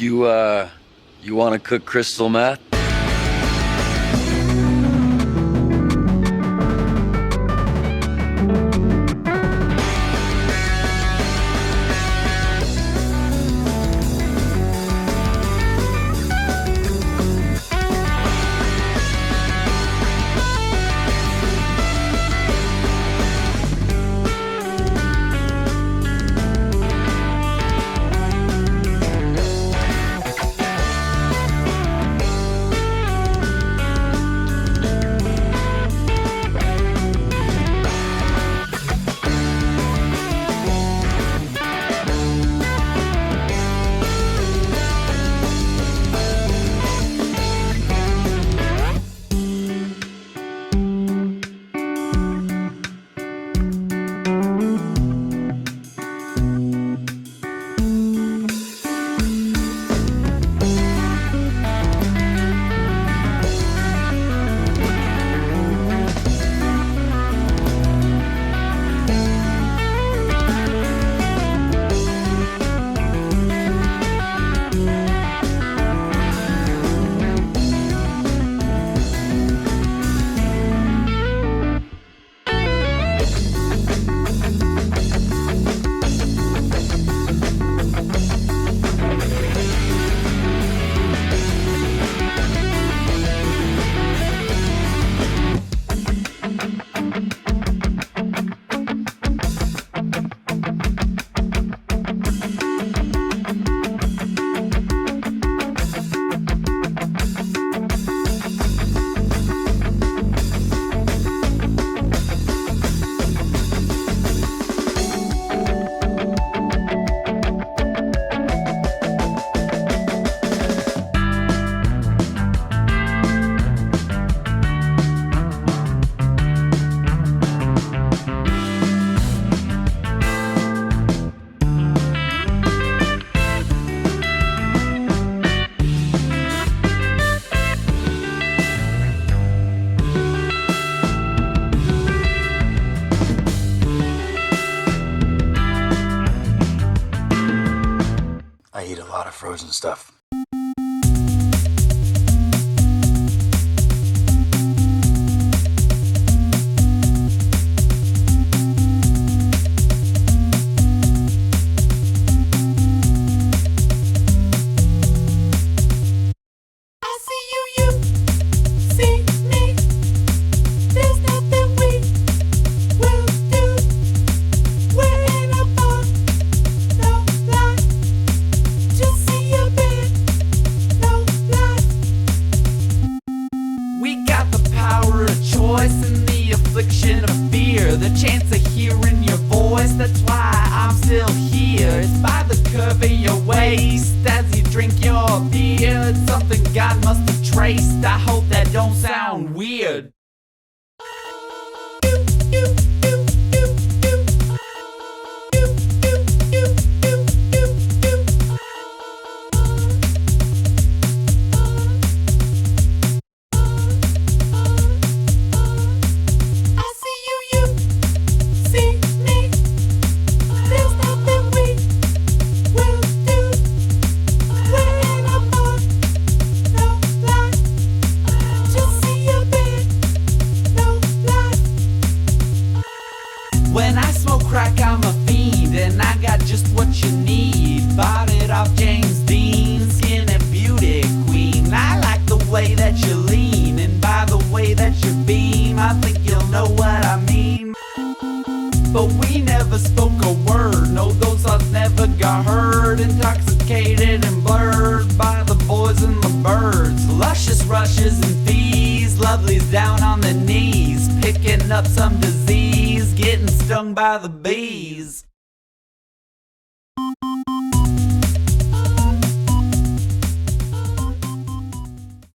You want to cook crystal meth? I eat a lot of frozen stuff. And the affliction of fear, the chance of hearing your voice, that's why I'm still here. It's by the curve of your waist as you drink your beer. It's something God must have traced. I hope that don't sound weird. When I smoke crack, I'm a fiend, and I got just what you need. Bought it off James Dean, skin and beauty queen. I like the way that you lean, and by the way that you beam, I think you'll know what I mean. But we never spoke a word, no, those thoughts never got heard. Intoxicated and blurred by the boys and the birds. Luscious rushes and fees, lovelies down on their knees, picking up some disease, getting stung by the bees.